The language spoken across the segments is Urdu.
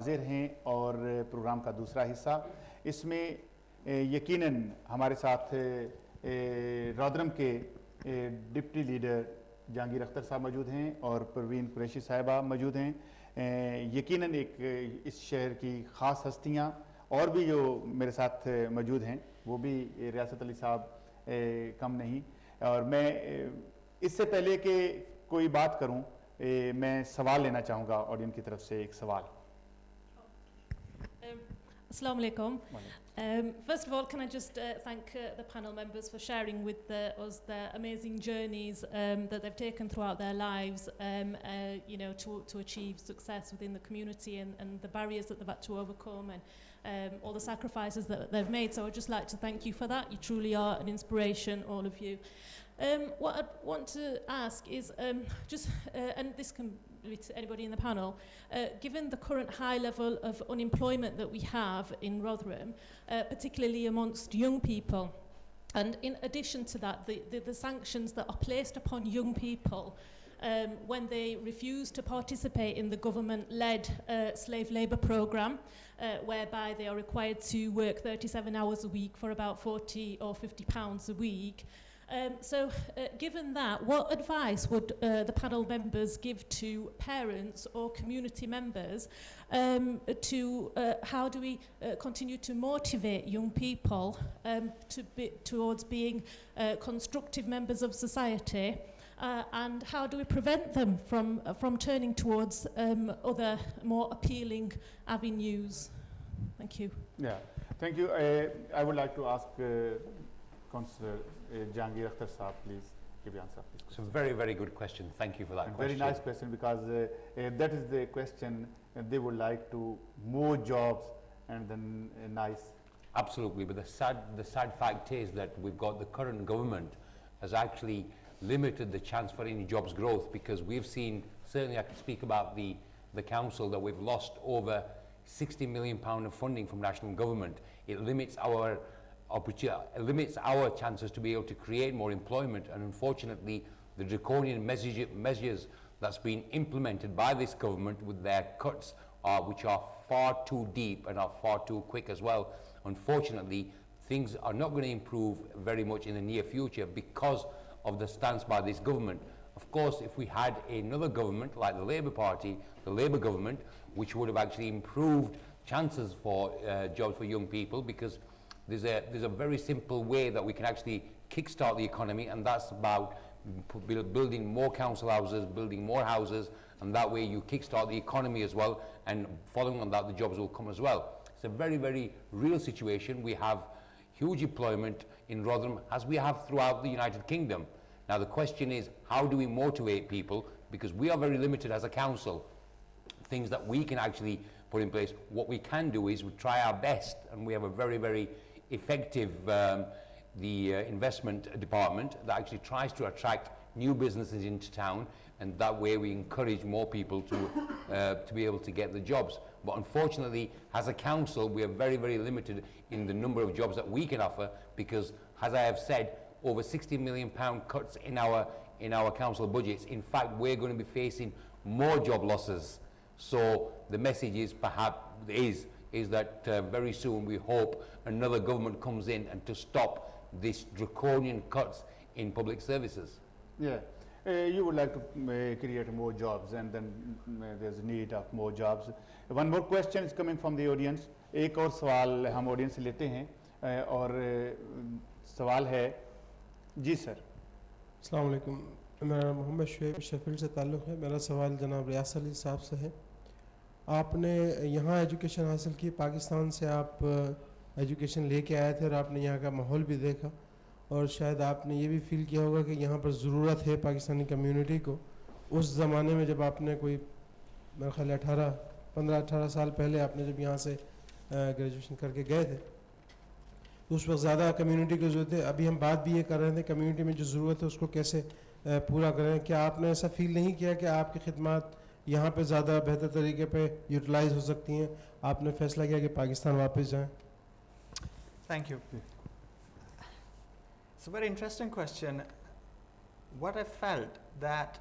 حاضر ہیں اور پروگرام کا دوسرا حصہ اس میں یقیناً ہمارے ساتھ رودرم کے ڈپٹی لیڈر جہانگیر اختر صاحب موجود ہیں اور پروین قریشی صاحبہ موجود ہیں. یقیناً ایک اس شہر کی خاص ہستیاں اور بھی جو میرے ساتھ موجود ہیں وہ بھی ریاست علی صاحب کم نہیں. اور میں اس سے پہلے کہ کوئی بات کروں میں سوال لینا چاہوں گا آڈینس کی طرف سے. ایک سوال. Assalamu alaikum. First of all, can I just thank the panel members for sharing with us their amazing journeys that they've taken throughout their lives, to achieve success within the community and the barriers that they've had to overcome and all the sacrifices that they've made. So I'd just like to thank you for that. You truly are an inspiration, all of you. What I want to ask is and this can be to anybody in the panel, given the current high level of unemployment that we have in Rotherham, particularly amongst young people, and in addition to that, the sanctions that are placed upon young people when they refuse to participate in the government-led slave labour programme, whereby they are required to work 37 hours a week for about 40 or 50 pounds a week. Given that, what advice would the panel members give to parents or community members how do we continue to motivate young people towards being constructive members of society, and how do we prevent them from turning towards other more appealing avenues? Thank you. Yeah, thank you. I would like to ask Councillor Jahangir Akhtar Saab, please give your answer. It's a very, very good question. Thank you for that and question. Very nice question, because that is the question. They would like to more jobs and then nice. Absolutely, but the sad fact is that we've got the current government has actually limited the chance for any jobs growth, because we've seen, certainly I can speak about the council, that we've lost over £60 million of funding from national government. It limits our chances to be able to create more employment, and unfortunately the draconian measures that's been implemented by this government with their cuts which are far too deep and are far too quick as well. Unfortunately, things are not going to improve very much in the near future because of the stance by this government. Of course, if we had another government like the Labour Party, the Labour government, which would have actually improved chances for jobs for young people, because there's a very simple way that we can actually kickstart the economy, and that's about building more council houses, building more houses, and that way you kickstart the economy as well, and following on that the jobs will come as well. It's a very, very real situation. We have huge employment in Rotherham, as we have throughout the United Kingdom. Now the question is, how do we motivate people? Because we are very limited as a council, things that we can actually put in place. What we can do is we try our best, and we have a very, very effective investment department that actually tries to attract new businesses into town, and that way we encourage more people to be able to get the jobs. But unfortunately, as a council, we are very, very limited in the number of jobs that we can offer, because, as I have said, over £60 million cuts in our council budgets. In fact, we're going to be facing more job losses. So the message is is that very soon we hope another government comes in and to stop this draconian cuts in public services. Yeah, you would like to create more jobs, and then there's a need of more jobs. One more question is coming from the audience. ایک اور سوال ہم آڈینس سے لیتے ہیں اور سوال ہے جی سر. السلام علیکم. میرا محمد شعیب شیفیلڈ سے تعلق ہے. میرا سوال جناب ریاست علی صاحب سے ہے. آپ نے یہاں ایجوکیشن حاصل کی, پاکستان سے آپ ایجوکیشن لے کے آئے تھے, اور آپ نے یہاں کا ماحول بھی دیکھا, اور شاید آپ نے یہ بھی فیل کیا ہوگا کہ یہاں پر ضرورت ہے پاکستانی کمیونٹی کو. اس زمانے میں جب آپ نے کوئی میرا خیال 15-18 سال پہلے آپ نے جب یہاں سے گریجویشن کر کے گئے تھے, تو اس وقت زیادہ کمیونٹی کی ضرورت ہے. ابھی ہم بات بھی یہ کر رہے تھے کمیونٹی میں جو ضرورت ہے اس کو کیسے پورا کریں. کیا آپ نے ایسا فیل نہیں کیا کہ آپ کی خدمات یہاں پہ زیادہ بہتر طریقے پہ یوٹیلائز ہو سکتی ہیں؟ آپ نے فیصلہ کیا کہ پاکستان واپس جائیں. Thank you. It's a very interesting question. What I felt that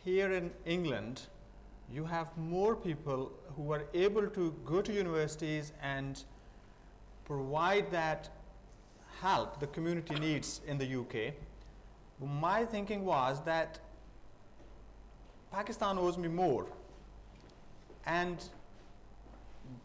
here in England, you have more people who are able to go to universities and provide that help the community needs in the UK. My thinking was that Pakistan owes me more, and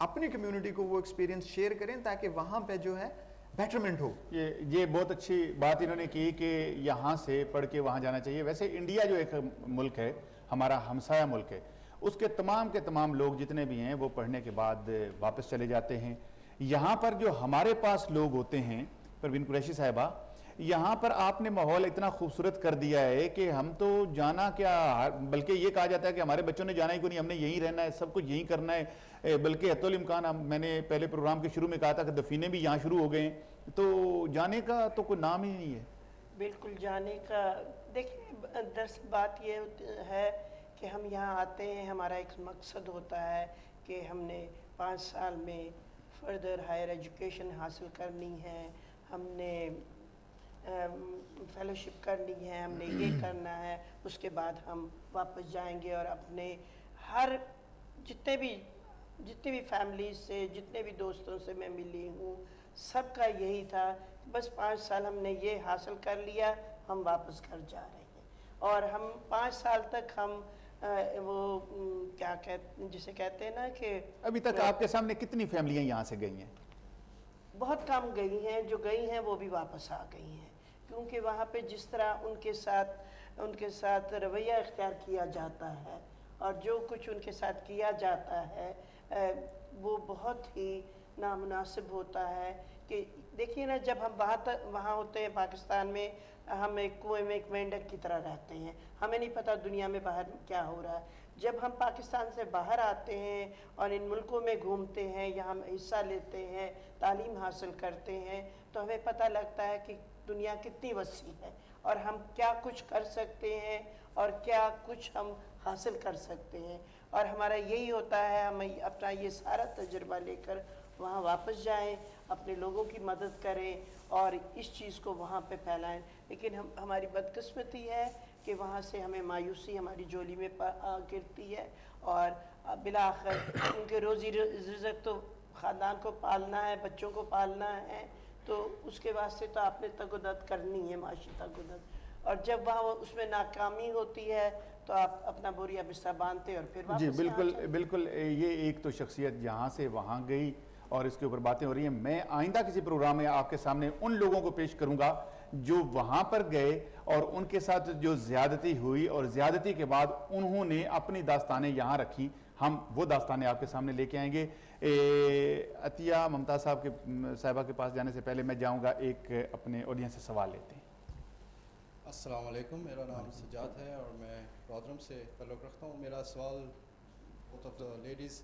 اپنی کمیونٹی کو وہ ایکسپیرینس شیئر کریں تاکہ وہاں پہ جو ہے بیٹرمنٹ ہو. یہ بہت اچھی بات انہوں نے کی کہ یہاں سے پڑھ کے وہاں جانا چاہیے. ویسے انڈیا جو ایک ملک ہے, ہمارا ہمسایہ ملک ہے, اس کے تمام لوگ جتنے بھی ہیں وہ پڑھنے کے بعد واپس چلے جاتے ہیں. یہاں پر جو ہمارے پاس لوگ ہوتے ہیں, پروین قریشی صاحبہ, یہاں پر آپ نے ماحول اتنا خوبصورت کر دیا ہے کہ ہم تو جانا کیا, بلکہ یہ کہا جاتا ہے کہ ہمارے بچوں نے جانا ہی کوئی نہیں, ہم نے یہیں رہنا ہے, سب کچھ یہیں کرنا ہے, بلکہ حتی الامکان میں نے پہلے پروگرام کے شروع میں کہا تھا کہ دفینے بھی یہاں شروع ہو گئے ہیں, تو جانے کا تو کوئی نام ہی نہیں ہے. بالکل جانے کا, دیکھیں دراصل بات یہ ہے کہ ہم یہاں آتے ہیں, ہمارا ایک مقصد ہوتا ہے کہ ہم نے 5 سال میں فردر ہائر ایجوکیشن حاصل کرنی ہے, ہم نے فیلوشپ کرنی ہے, ہم نے یہ کرنا ہے, اس کے بعد ہم واپس جائیں گے. اور اپنے ہر جتنے بھی فیملیز سے, جتنے بھی دوستوں سے میں ملی ہوں, سب کا یہی تھا, بس 5 سال ہم نے یہ حاصل کر لیا, ہم واپس گھر جا رہے ہیں. اور ہم 5 سال تک ہم وہ کیا جسے کہتے ہیں نا کہ ابھی تک آپ کے سامنے کتنی فیملیاں یہاں سے گئی ہیں؟ بہت کم گئی ہیں, جو گئی ہیں وہ بھی واپس آ گئی ہیں, کیونکہ وہاں پہ جس طرح ان کے ساتھ رویہ اختیار کیا جاتا ہے اور جو کچھ ان کے ساتھ کیا جاتا ہے وہ بہت ہی نامناسب ہوتا ہے. کہ دیکھیے نا, جب ہم وہاں ہوتے ہیں پاکستان میں, ہم ایک کنویں میں ایک مینڈک کی طرح رہتے ہیں, ہمیں نہیں پتہ دنیا میں باہر کیا ہو رہا ہے. جب ہم پاکستان سے باہر آتے ہیں اور ان ملکوں میں گھومتے ہیں, یہاں حصہ لیتے ہیں, تعلیم حاصل کرتے ہیں, تو ہمیں پتہ لگتا ہے کہ دنیا کتنی وسیع ہے اور ہم کیا کچھ کر سکتے ہیں اور کیا کچھ ہم حاصل کر سکتے ہیں. اور ہمارا یہی ہوتا ہے, ہم اپنا یہ سارا تجربہ لے کر وہاں واپس جائیں, اپنے لوگوں کی مدد کریں اور اس چیز کو وہاں پہ پھیلائیں. لیکن ہماری بدقسمتی ہے کہ وہاں سے ہمیں مایوسی ہماری جولی میں گرتی ہے, اور بالآخر ان کے روزی رزق تو خاندان کو پالنا ہے, بچوں کو پالنا ہے, تو اس کے واسطے تو آپ نے تگودت کرنی ہے, معاشی تگودت. اور جب وہاں اس میں ناکامی ہوتی ہے تو آپ اپنا بوریا بستر باندھتے اور پھر واپس. جی بالکل, یہ ایک تو شخصیت یہاں سے وہاں گئی اور اس کے اوپر باتیں ہو رہی ہیں. میں آئندہ کسی پروگرام میں آپ کے سامنے ان لوگوں کو پیش کروں گا جو وہاں پر گئے اور ان کے ساتھ جو زیادتی ہوئی اور زیادتی کے بعد انہوں نے اپنی داستانیں یہاں رکھی. ہم وہ داستانیں آپ کے سامنے لے کے آئیں گے. عطیہ ممتاز صاحبہ کے پاس جانے سے پہلے میں جاؤں گا ایک اپنے آڈینس سے سوال لیتے ہیں. السلام علیکم, میرا نام سجاد ہے اور میں رودرم سے تعلق رکھتا ہوں. میرا سوال بہت آف دا لیڈیز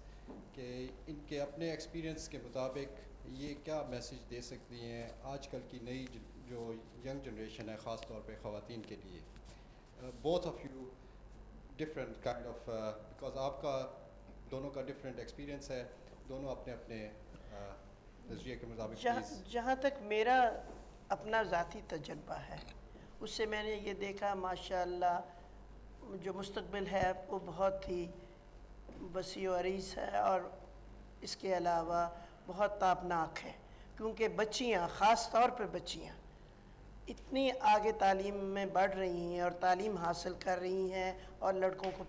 کہ ان کے اپنے ایکسپیرینس کے مطابق یہ کیا میسیج دے سکتی ہیں آج کل کی نئی جو ینگ جنریشن ہے, خاص طور پہ خواتین کے لیے. Both of you different kind of, because آپ کا دونوں کا ڈفرینٹ ایکسپیرینس ہے, دونوں اپنے اپنے نظریے کے مطابق. جہاں تک میرا اپنا ذاتی تجربہ ہے, اس سے میں نے یہ دیکھا ماشاءاللہ جو مستقبل ہے وہ بہت ہی وسیع و عریض ہے, اور اس کے علاوہ بہت تابناک ہے, کیونکہ بچیاں, خاص طور پر بچیاں اتنی آگے تعلیم میں بڑھ رہی ہیں اور تعلیم حاصل کر رہی ہیں اور لڑکوں کو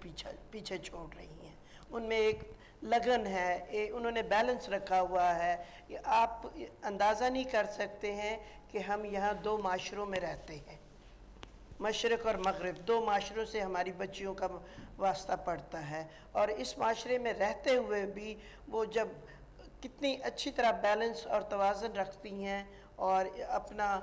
پیچھے چھوڑ رہی ہیں. ان میں ایک لگن ہے, انہوں نے بیلنس رکھا ہوا ہے. آپ اندازہ نہیں کر سکتے ہیں کہ ہم یہاں 2 معاشروں میں رہتے ہیں, مشرق اور مغرب, 2 معاشروں سے ہماری بچیوں کا واسطہ پڑتا ہے. اور اس معاشرے میں رہتے ہوئے بھی وہ جب کتنی اچھی طرح بیلنس اور توازن رکھتی ہیں اور اپنا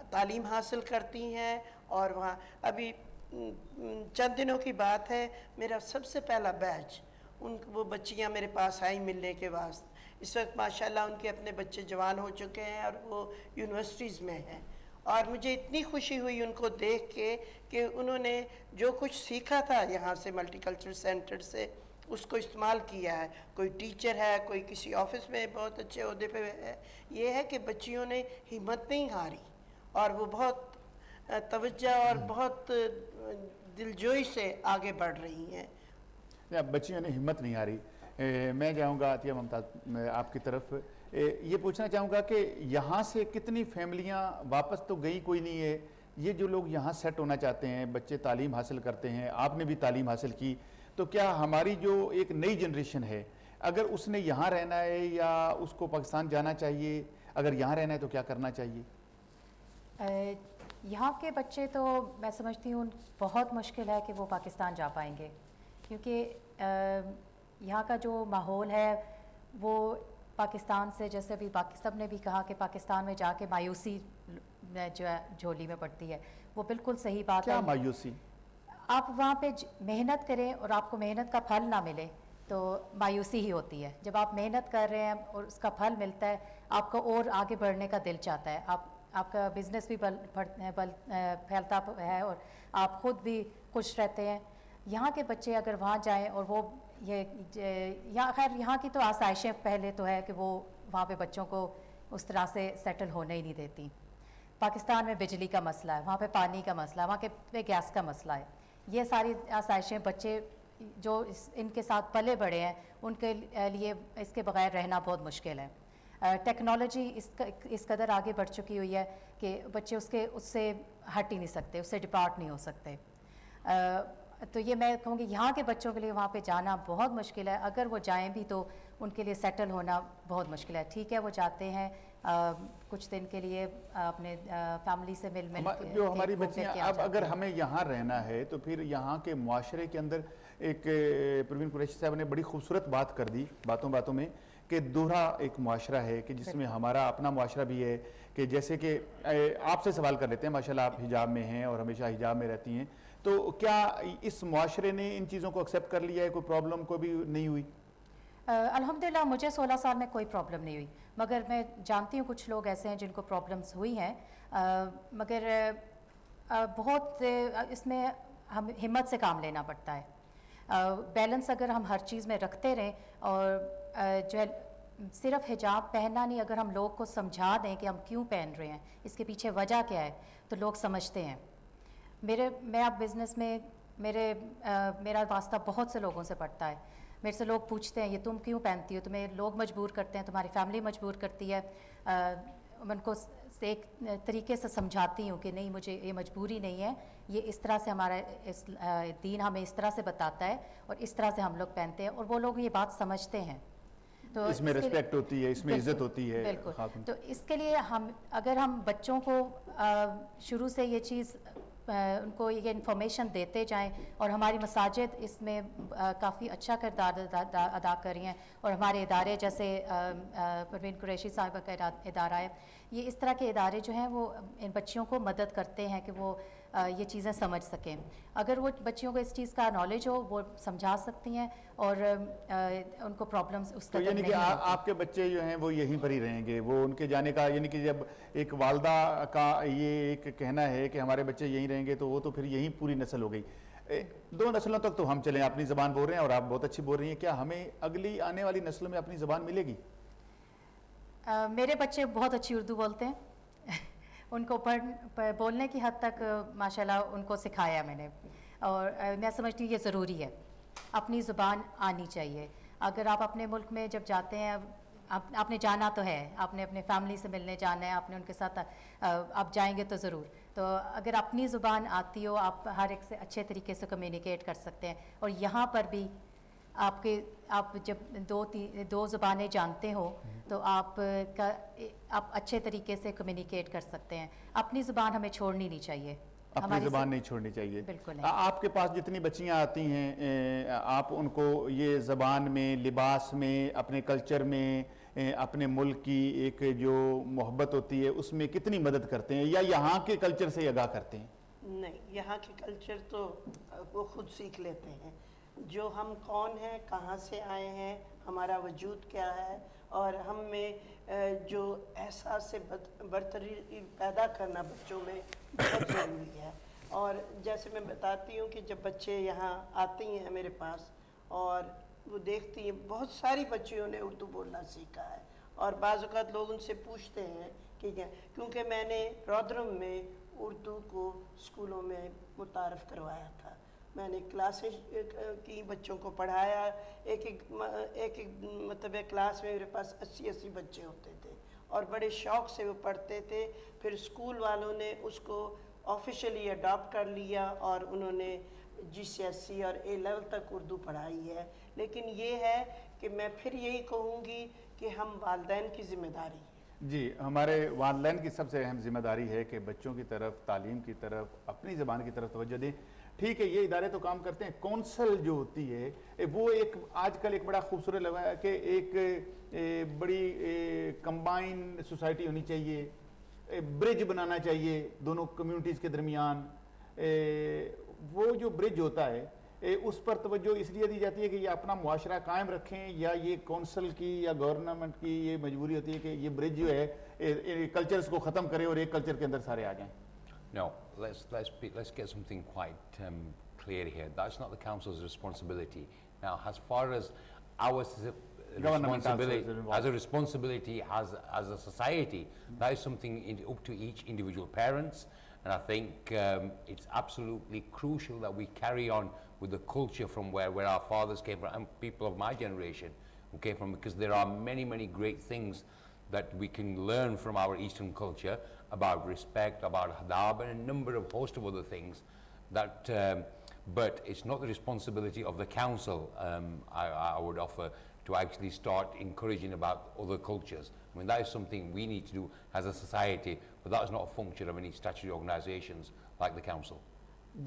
تعلیم حاصل کرتی ہیں. اور وہاں ابھی چند دنوں کی بات ہے, میرا سب سے پہلا بیچ وہ بچیاں میرے پاس آئیں ملنے کے واسطے. اس وقت ماشاءاللہ ان کے اپنے بچے جوان ہو چکے ہیں اور وہ یونیورسٹیز میں ہیں, اور مجھے اتنی خوشی ہوئی ان کو دیکھ کے کہ انہوں نے جو کچھ سیکھا تھا یہاں سے ملٹی کلچرل سینٹر سے اس کو استعمال کیا ہے. کوئی ٹیچر ہے, کوئی کسی آفس میں بہت اچھے عہدے پہ ہے. یہ ہے کہ بچیوں نے ہمت نہیں ہاری اور وہ بہت توجہ اور بہت دلجوئی سے آگے بڑھ رہی ہیں. بچیوں نے ہمت نہیں ہاری. میں جاؤں گا عطیہ ممتاز آپ کی طرف, یہ پوچھنا چاہوں گا کہ یہاں سے کتنی فیملیاں واپس تو گئی کوئی نہیں ہے. یہ جو لوگ یہاں سیٹ ہونا چاہتے ہیں, بچے تعلیم حاصل کرتے ہیں, آپ نے بھی تعلیم حاصل کی, تو کیا ہماری جو ایک نئی جنریشن ہے اگر اس نے یہاں رہنا ہے یا اس کو پاکستان جانا چاہیے؟ اگر یہاں رہنا ہے تو کیا کرنا چاہیے؟ یہاں کے بچے تو میں سمجھتی ہوں بہت مشکل ہے کہ وہ پاکستان جا پائیں گے، کیونکہ یہاں کا جو ماحول ہے وہ پاکستان سے، جیسے ابھی سب نے بھی کہا کہ پاکستان میں جا کے مایوسی جو ہے جھولی میں پڑتی ہے، وہ بالکل صحیح بات ہے۔ کیا مایوسی؟ آپ وہاں پہ محنت کریں اور آپ کو محنت کا پھل نہ ملے تو مایوسی ہی ہوتی ہے۔ جب آپ محنت کر رہے ہیں اور اس کا پھل ملتا ہے، آپ کو اور آگے بڑھنے کا دل چاہتا ہے، آپ کا بزنس بھی پھیلتا ہے اور آپ خود بھی خوش رہتے ہیں۔ یہاں کے بچے اگر وہاں جائیں اور وہ یہاں کی تو آسائشیں پہلے تو ہے کہ وہ وہاں پہ بچوں کو اس طرح سے سیٹل ہونے ہی نہیں دیتی۔ پاکستان میں بجلی کا مسئلہ ہے، وہاں پہ پانی کا مسئلہ ہے، وہاں پہ گیس کا مسئلہ ہے۔ یہ ساری آسائشیں بچے جو ان کے ساتھ پلے بڑے ہیں ان کے لیے اس کے بغیر رہنا بہت مشکل ہے۔ ٹیکنالوجی اس قدر آگے بڑھ چکی ہوئی ہے کہ بچے اس سے ہٹ ہی نہیں سکتے، اس سے ڈپارٹ نہیں ہو سکتے۔ تو یہ میں کہوں گی یہاں کے بچوں کے لیے وہاں پہ جانا بہت مشکل ہے۔ اگر وہ جائیں بھی تو ان کے لیے سیٹل ہونا بہت مشکل ہے۔ ٹھیک ہے وہ جاتے ہیں کچھ دن کے لیے اپنے فیملی سے مل کے جو ہماری بچیاں اب اگر ہمیں یہاں رہنا ہے تو پھر یہاں کے معاشرے کے اندر ایک پروین قریشی صاحب نے بڑی خوبصورت بات کر دی باتوں میں کہ دوہرا ایک معاشرہ ہے کہ جس میں ہمارا اپنا معاشرہ بھی ہے، کہ جیسے کہ آپ سے سوال کر لیتے ہیں، ماشاءاللہ آپ حجاب میں ہیں اور ہمیشہ حجاب میں رہتی ہیں، تو کیا اس معاشرے نے ان چیزوں کو ایکسیپٹ کر لیا ہے؟ کوئی پرابلم کو بھی نہیں ہوئی؟ الحمدللہ مجھے 16 سال میں کوئی پرابلم نہیں ہوئی، مگر میں جانتی ہوں کچھ لوگ ایسے ہیں جن کو پرابلمس ہوئی ہیں، مگر بہت اس میں ہم ہمت سے کام لینا پڑتا ہے۔ بیلنس اگر ہم ہر چیز میں رکھتے رہیں اور جو ہے صرف حجاب پہننا نہیں، اگر ہم لوگ کو سمجھا دیں کہ ہم کیوں پہن رہے ہیں، اس کے پیچھے وجہ کیا ہے، تو لوگ سمجھتے ہیں۔ میں اب بزنس میں میرا واسطہ بہت سے لوگوں سے پڑتا ہے۔ میرے سے لوگ پوچھتے ہیں یہ تم کیوں پہنتی ہو؟ تمہیں لوگ مجبور کرتے ہیں، تمہاری فیملی مجبور کرتی ہے۔ میں ان کو ایک طریقے سے سمجھاتی ہوں کہ نہیں، مجھے یہ مجبوری نہیں ہے، یہ اس طرح سے ہمارا دین ہمیں اس طرح سے بتاتا ہے اور اس طرح سے ہم لوگ پہنتے ہیں، اور وہ لوگ یہ بات سمجھتے ہیں۔ تو اس میں ریسپیکٹ ہوتی ہے، اس میں عزت ہوتی ہے۔ بالکل۔ تو اس کے لیے اگر ہم بچوں کو شروع سے یہ چیز ان کو یہ انفارمیشن دیتے جائیں، اور ہماری مساجد اس میں کافی اچھا کردار ادا کر رہی ہیں، اور ہمارے ادارے جیسے پروین قریشی صاحبہ کا ادارہ ہے، یہ اس طرح کے ادارے جو ہیں وہ ان بچیوں کو مدد کرتے ہیں کہ وہ یہ چیزیں سمجھ سکیں۔ اگر وہ بچیوں کو اس چیز کا نالج ہو، وہ سمجھا سکتی ہیں اور ان کو پرابلمس اس تو یعنی کہ آپ کے بچے جو ہیں وہ یہیں پر ہی رہیں گے، وہ ان کے جانے کا، یعنی کہ جب ایک والدہ کا یہ ایک کہنا ہے کہ ہمارے بچے یہیں رہیں گے تو وہ تو پھر یہیں پوری نسل ہو گئی۔ 2 نسلوں تک تو ہم چلیں، اپنی زبان بول رہے ہیں اور آپ بہت اچھی بول رہی ہیں، کیا ہمیں اگلی آنے والی نسلوں میں اپنی زبان ملے گی؟ میرے بچے بہت اچھی اردو بولتے ہیں، ان کو بولنے کی حد تک ماشاءاللہ ان کو سکھایا میں نے، اور میں سمجھتی ہوں یہ ضروری ہے، اپنی زبان آنی چاہیے۔ اگر آپ اپنے ملک میں جب جاتے ہیں، آپ نے جانا تو ہے، آپ نے اپنے فیملی سے ملنے جانا ہے، آپ نے ان کے ساتھ آپ جائیں گے تو ضرور، تو اگر اپنی زبان آتی ہو، آپ ہر ایک سے اچھے طریقے سے کمیونیکیٹ کر سکتے ہیں۔ اور یہاں پر بھی آپ جب 2 زبانیں جانتے ہو تو آپ اچھے طریقے سے کمیونیکیٹ کر سکتے ہیں۔ اپنی زبان ہمیں چھوڑنی نہیں چاہیے، اپنی زبان نہیں چھوڑنی چاہیے۔ بالکل۔ آپ کے پاس جتنی بچیاں آتی ہیں، آپ ان کو یہ زبان میں، لباس میں، اپنے کلچر میں، اپنے ملک کی ایک جو محبت ہوتی ہے اس میں کتنی مدد کرتے ہیں، یا یہاں کے کلچر سے آگاہ کرتے ہیں؟ نہیں، یہاں کے کلچر تو وہ خود سیکھ لیتے ہیں، جو ہم کون ہیں، کہاں سے آئے ہیں، ہمارا وجود کیا ہے، اور ہم میں جو احساس برتری پیدا کرنا بچوں میں بہت ضروری ہے۔ اور جیسے میں بتاتی ہوں کہ جب بچے یہاں آتے ہیں میرے پاس اور وہ دیکھتی ہیں، بہت ساری بچیوں نے اردو بولنا سیکھا ہے، اور بعض اوقات لوگ ان سے پوچھتے ہیں کہ کیونکہ میں نے رودرم میں اردو کو اسکولوں میں متعارف کروایا تھا، میں نے کلاسیں کی، بچوں کو پڑھایا، ایک مطلب کلاس میں میرے پاس 80 بچے ہوتے تھے، اور بڑے شوق سے وہ پڑھتے تھے۔ پھر اسکول والوں نے اس کو آفیشلی اڈاپٹ کر لیا اور انہوں نے GCSE اور A لیول تک اردو پڑھائی ہے۔ لیکن یہ ہے کہ میں پھر یہی کہوں گی کہ ہم والدین کی ذمہ داری ہے. جی ہمارے والدین کی سب سے اہم ذمہ داری ہے کہ بچوں کی طرف تعلیم کی طرف اپنی زبان کی طرف توجہ دیں. ٹھیک ہے یہ ادارے تو کام کرتے ہیں, کونسل جو ہوتی ہے وہ ایک آج کل ایک بڑا خوبصورت لگا ہے کہ ایک بڑی کمبائن سوسائٹی ہونی چاہیے, برج بنانا چاہیے دونوں کمیونٹیز کے درمیان. وہ جو برج ہوتا ہے اس پر توجہ اس لیے دی جاتی ہے کہ یہ اپنا معاشرہ قائم رکھیں, یا یہ کونسل کی یا گورنمنٹ کی یہ مجبوری ہوتی ہے کہ یہ برج جو ہے کلچرز کو ختم کرے اور ایک کلچر کے اندر سارے آ جائیں. No, let's get something quite clear here. That's not the council's responsibility. Now, as far as our responsibility as a society, that is something up to each individual parents. And I think it's absolutely crucial that we carry on with the culture from where our fathers came from, and people of my generation who came from, because there are many great things that we can learn from our Eastern culture about respect, about adab, and a number of host of other things that but it's not the responsibility of the council, I would offer, to actually start encouraging about other cultures. I mean, that is something we need to do as a society, but that is not a function of any statutory organizations like the council.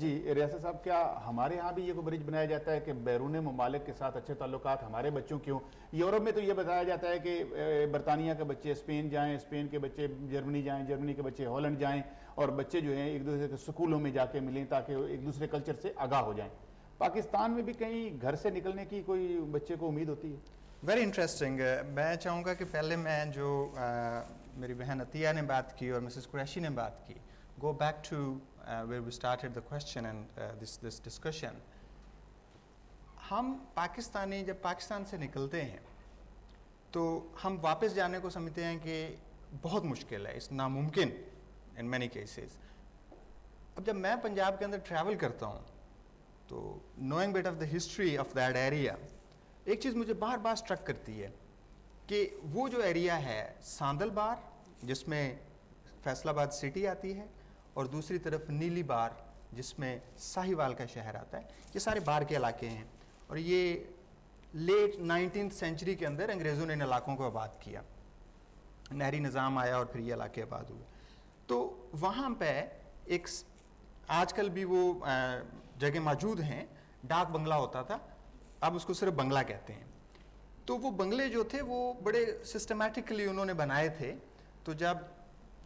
جی ریاست صاحب, کیا ہمارے ہاں بھی یہ کوئی برج بنایا جاتا ہے کہ بیرون ممالک کے ساتھ اچھے تعلقات ہمارے بچوں کیوں؟ یورپ میں تو یہ بتایا جاتا ہے کہ برطانیہ کے بچے اسپین جائیں, اسپین کے بچے جرمنی جائیں, جرمنی کے بچے ہالینڈ جائیں, اور بچے جو ہیں ایک دوسرے کے سکولوں میں جا کے ملیں تاکہ ایک دوسرے کلچر سے آگاہ ہو جائیں. پاکستان میں بھی کہیں گھر سے نکلنے کی کوئی بچے کو امید ہوتی ہے؟ Very interesting. میں چاہوں گا کہ پہلے میں جو میری بہن عطیہ نے بات کی اور مسز قریشی نے بات کی, go back to where we started the question and this discussion. ہم پاکستانی جب پاکستان سے نکلتے ہیں تو ہم واپس جانے کو سمجھتے ہیں کہ بہت مشکل ہے, اس ناممکن in many cases. اب جب میں پنجاب کے اندر ٹریول کرتا ہوں تو knowing bit of the history of that area, ایک چیز مجھے بار بار سٹرک کرتی ہے کہ وہ جو ایریا ہے ساندل بار جس میں فیصل آباد سٹی آتی ہے, اور دوسری طرف نیلی بار جس میں ساہیوال کا شہر آتا ہے, یہ سارے بار کے علاقے ہیں, اور یہ لیٹ 19th سینچری کے اندر انگریزوں نے ان علاقوں کو آباد کیا, نہری نظام آیا اور پھر یہ علاقے آباد ہوئے. تو وہاں پہ ایک آج کل بھی وہ جگہ موجود ہیں, ڈاک بنگلہ ہوتا تھا, اب اس کو صرف بنگلہ کہتے ہیں. تو وہ بنگلے جو تھے وہ بڑے سسٹمیٹکلی انہوں نے بنائے تھے. تو جب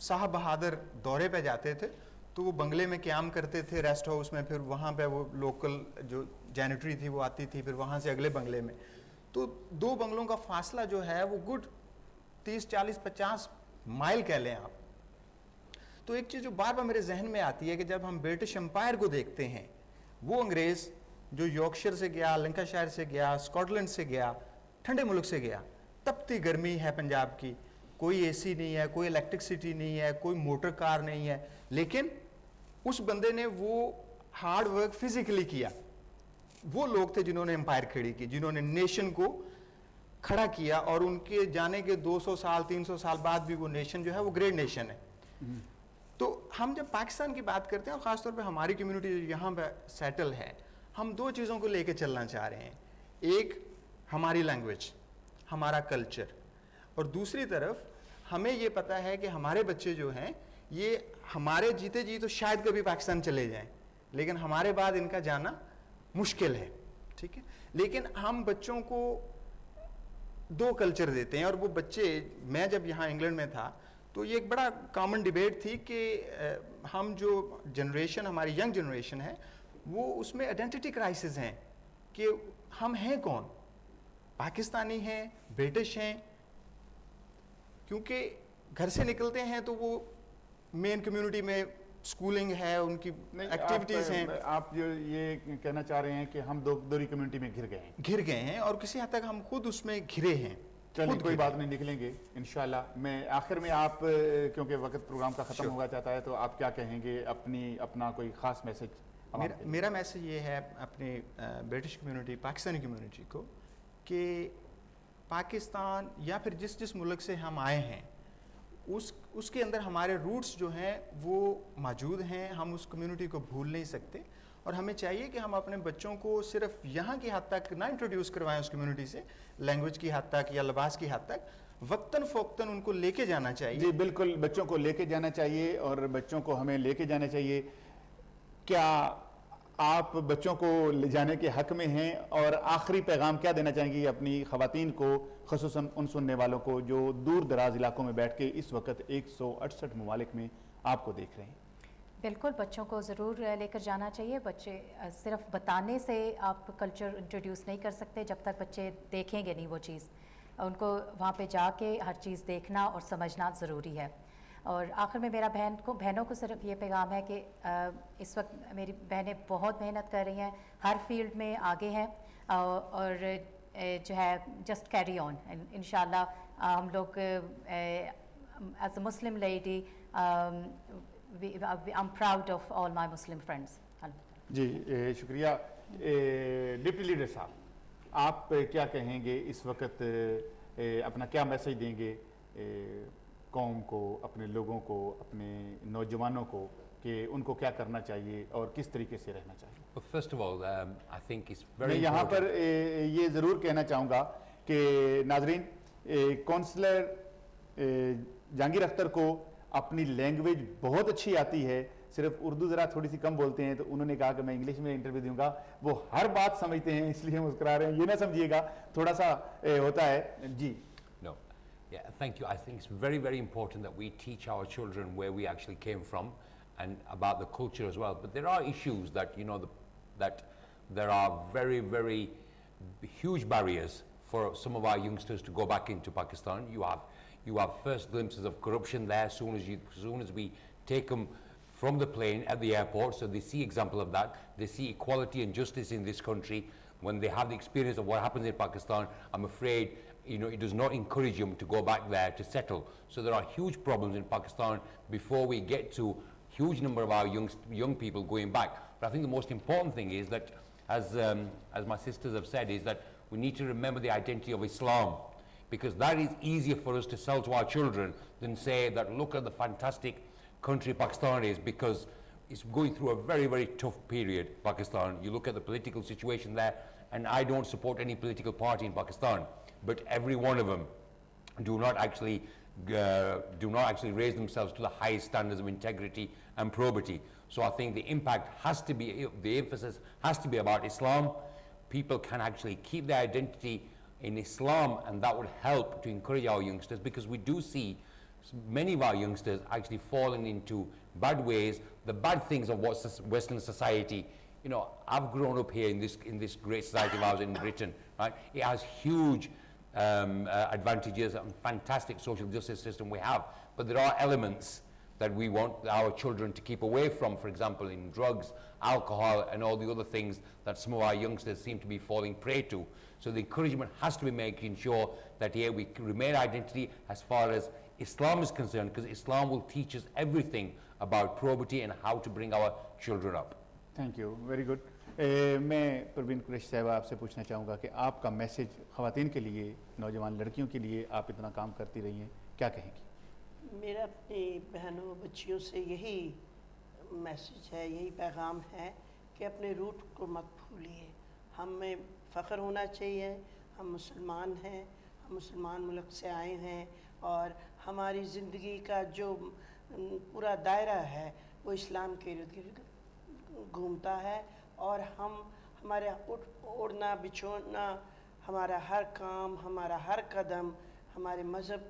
صاحب بہادر دورے پہ جاتے تھے تو وہ بنگلے میں قیام کرتے تھے, ریسٹ ہاؤس میں, پھر وہاں پہ وہ لوکل جو جینیٹری تھی وہ آتی تھی, پھر وہاں سے اگلے بنگلے میں. تو دو بنگلوں کا فاصلہ جو ہے وہ گڈ 30-40-50 مائل کہہ لیں آپ. تو ایک چیز جو بار بار میرے ذہن میں آتی ہے کہ جب ہم برٹش امپائر کو دیکھتے ہیں, وہ انگریز جو یارکشائر سے گیا, لنکاشائر سے گیا, اسکاٹ لینڈ سے گیا, ٹھنڈے ملک سے گیا, تپتی گرمی ہے پنجاب کی, کوئی اے سی نہیں ہے, کوئی الیکٹرکسٹی نہیں ہے, کوئی موٹر کار نہیں ہے, لیکن اس بندے نے وہ ہارڈ ورک فزیکلی کیا. وہ لوگ تھے جنہوں نے امپائر کھڑی کی, جنہوں نے نیشن کو کھڑا کیا, اور ان کے جانے کے 200 سال 300 سال بعد بھی وہ نیشن جو ہے وہ گریٹ نیشن ہے. تو ہم جب پاکستان کی بات کرتے ہیں, اور خاص طور پہ ہماری کمیونٹی جو یہاں پہ سیٹل ہے, ہم دو چیزوں کو لے کے چلنا چاہ رہے ہیں. ایک ہماری لینگویج, ہمارا کلچر, اور دوسری طرف ہمیں یہ پتہ ہے کہ ہمارے بچے جو ہیں یہ ہمارے جیتے جی تو شاید کبھی پاکستان چلے جائیں, لیکن ہمارے بعد ان کا جانا مشکل ہے. ٹھیک ہے, لیکن ہم بچوں کو دو کلچر دیتے ہیں, اور وہ بچے, میں جب یہاں انگلینڈ میں تھا تو یہ ایک بڑا کامن ڈیبیٹ تھی کہ ہم جو جنریشن, ہماری ینگ جنریشن ہے, وہ اس میں آئیڈینٹی کرائسس ہیں کہ ہم ہیں کون, پاکستانی ہیں, برٹش ہیں, کیونکہ گھر سے نکلتے ہیں تو وہ مین کمیونٹی میں سکولنگ ہے, ان کی ایکٹیویٹیز ہیں. آپ جو یہ کہنا چاہ رہے ہیں کہ ہم دوری کمیونٹی میں گھر گئے ہیں, اور کسی حد تک ہم خود اس میں گھرے ہیں. چلیے کوئی بات نہیں, نکلیں گے انشاءاللہ. میں آخر میں آپ, کیونکہ وقت پروگرام کا ختم ہوا چاہتا ہے, تو آپ کیا کہیں گے, اپنا کوئی خاص میسج؟ میرا میسج یہ ہے اپنی برٹش کمیونٹی, پاکستانی کمیونٹی کو, کہ پاکستان یا پھر جس ملک سے ہم آئے ہیں اس کے اندر ہمارے روٹس جو ہیں وہ موجود ہیں, ہم اس کمیونٹی کو بھول نہیں سکتے, اور ہمیں چاہیے کہ ہم اپنے بچوں کو صرف یہاں کی حد تک نہ انٹروڈیوس کروائیں اس کمیونٹی سے، لینگویج کی حد تک یا لباس کی حد تک، وقتاً فوقتاً ان کو لے کے جانا چاہیے. جی بالکل، بچوں کو لے کے جانا چاہیے اور بچوں کو ہمیں لے کے جانا چاہیے. کیا آپ بچوں کو لے جانے کے حق میں ہیں، اور آخری پیغام کیا دینا چاہیں گی اپنی خواتین کو، خصوصاً ان سننے والوں کو جو دور دراز علاقوں میں بیٹھ کے اس وقت 168 ممالک میں آپ کو دیکھ رہے ہیں؟ بالکل بچوں کو ضرور لے کر جانا چاہیے. بچے صرف بتانے سے آپ کلچر انٹروڈیوس نہیں کر سکتے جب تک بچے دیکھیں گے نہیں وہ چیز. ان کو وہاں پہ جا کے ہر چیز دیکھنا اور سمجھنا ضروری ہے. اور آخر میں میرا بہنوں کو صرف یہ پیغام ہے کہ اس وقت میری بہنیں بہت محنت کر رہی ہیں، ہر فیلڈ میں آگے ہیں، اور جو ہے جسٹ کیری آن. انشاءاللہ ہم لوگ as a Muslim lady I'm proud of all my Muslim friends. جی شکریہ. ڈپٹی لیڈر صاحب، آپ کیا کہیں گے اس وقت، اپنا کیا میسیج دیں گے قوم کو، اپنے لوگوں کو، اپنے نوجوانوں کو، کہ ان کو کیا کرنا چاہیے اور کس طریقے سے رہنا چاہیے؟ First of all, I think it's میں very یہاں پر important. یہ ضرور کہنا چاہوں گا کہ ناظرین، کونسلر جہانگیر اختر کو اپنی لینگویج بہت اچھی آتی ہے، صرف اردو ذرا تھوڑی سی کم بولتے ہیں، تو انہوں نے کہا کہ میں انگلش میں انٹرویو دوں گا. وہ ہر بات سمجھتے ہیں، اس لیے مسکرا رہے ہیں، یہ نہ سمجھیے گا، تھوڑا سا ہوتا ہے. جی No. Yeah, thank you. I think it's very, very important that we teach our children where we actually came from and about the culture as well. But there are issues that, you know, that there are very, very huge barriers for some of our youngsters to go back into Pakistan. You have first glimpses of corruption there as soon as we take them from the plane at the airport, so they see example of that. They see equality and justice in this country. When they have the experience of what happens in Pakistan, I'm afraid, you know, it does not encourage them to go back there to settle. So there are huge problems in Pakistan before we get to huge number of our young people going back. But I think the most important thing is that, as my sisters have said, is that we need to remember the identity of Islam, because that is easier for us to sell to our children than say that look at the fantastic country Pakistan is, because it's going through a very, very tough period, Pakistan. You look at the political situation there, and I don't support any political party in Pakistan, but every one of them do not actually raise themselves to the highest standards of integrity and probity. So I think the impact has to be, the emphasis has to be about Islam. People can actually keep their identity in Islam, and that would help to encourage our youngsters, because we do see many of our youngsters actually falling into bad ways, the bad things of what's Western society. You know, I've grown up here in this great society of ours in Britain, right? It has huge advantages and fantastic social justice system we have, but there are elements that we want our children to keep away from, for example, in drugs, alcohol, and all the other things that some of our youngsters seem to be falling prey to. So the encouragement has to be making sure that here we remain identity as far as Islam is concerned, because Islam will teach us everything about probity and how to bring our children up. Thank you, very good. میں پروین قریشی صاحبہ آپ سے پوچھنا چاہوں گا کہ آپ کا میسیج خواتین کے لیے، نوجوان لڑکیوں کے لیے، آپ اتنا کام کرتی رہی ہیں، کیا کہیں گی؟ میرا اپنی بہنوں بچیوں سے یہی میسیج ہے، یہی پیغام ہے کہ اپنے روٹ کو مت بھولیے. ہمیں فخر ہونا چاہیے، ہم مسلمان ہیں، ہم مسلمان ملک سے آئے ہیں، اور ہماری زندگی کا جو پورا دائرہ ہے وہ اسلام کے ارد گرد گھومتا ہے، اور ہمارے اڑنا بچھونا، ہمارا ہر کام، ہمارا ہر قدم ہمارے مذہب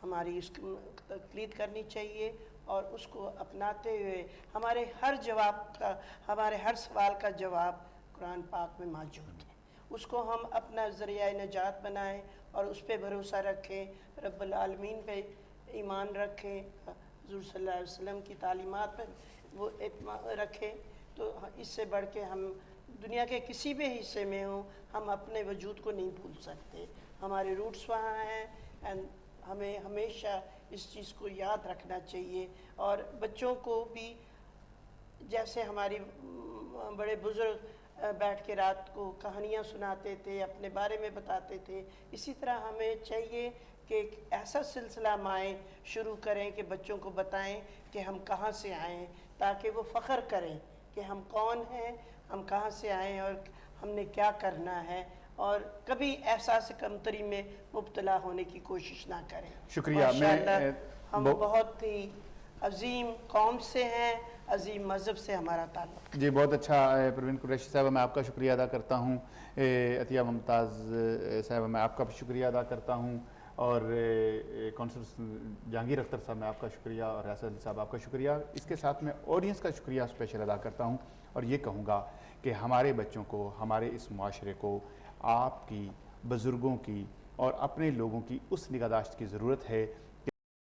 ہماری اس کی تقلید کرنی چاہیے، اور اس کو اپناتے ہوئے ہمارے ہر سوال کا جواب قرآن پاک میں موجود ہے. اس کو ہم اپنا ذریعہ نجات بنائیں اور اس پہ بھروسہ رکھیں، رب العالمین پہ ایمان رکھیں، حضور صلی اللہ علیہ وسلم کی تعلیمات پہ وہ اعتماد رکھیں. تو اس سے بڑھ کے ہم دنیا کے کسی بھی حصے میں ہوں، ہم اپنے وجود کو نہیں بھول سکتے. ہمارے روٹس وہاں ہیں، اینڈ ہمیں ہمیشہ اس چیز کو یاد رکھنا چاہیے. اور بچوں کو بھی جیسے ہماری بڑے بزرگ بیٹھ کے رات کو کہانیاں سناتے تھے، اپنے بارے میں بتاتے تھے، اسی طرح ہمیں چاہیے کہ ایک ایسا سلسلہ مائیں شروع کریں کہ بچوں کو بتائیں کہ ہم کہاں سے آئیں، تاکہ وہ فخر کریں کہ ہم کون ہیں, ہم کہاں سے آئے ہیں اور ہم نے کیا کرنا ہے, اور کبھی احساس کمتری میں مبتلا ہونے کی کوشش نہ کریں. شکریہ. ماشاءاللہ ہم بہت ہی عظیم قوم سے ہیں, عظیم مذہب سے ہمارا تعلق. جی بہت اچھا پروین قریشی صاحبہ, میں آپ کا شکریہ ادا کرتا ہوں. عطیہ ممتاز صاحبہ, میں آپ کا بھی شکریہ ادا کرتا ہوں, اور کونسل جہانگیر اختر صاحب, میں آپ کا شکریہ, اور ریاست علی صاحب آپ کا شکریہ. اس کے ساتھ میں آڈینس کا شکریہ اسپیشل ادا کرتا ہوں, اور یہ کہوں گا کہ ہمارے بچوں کو, ہمارے اس معاشرے کو آپ کی, بزرگوں کی اور اپنے لوگوں کی اس نگہداشت کی ضرورت ہے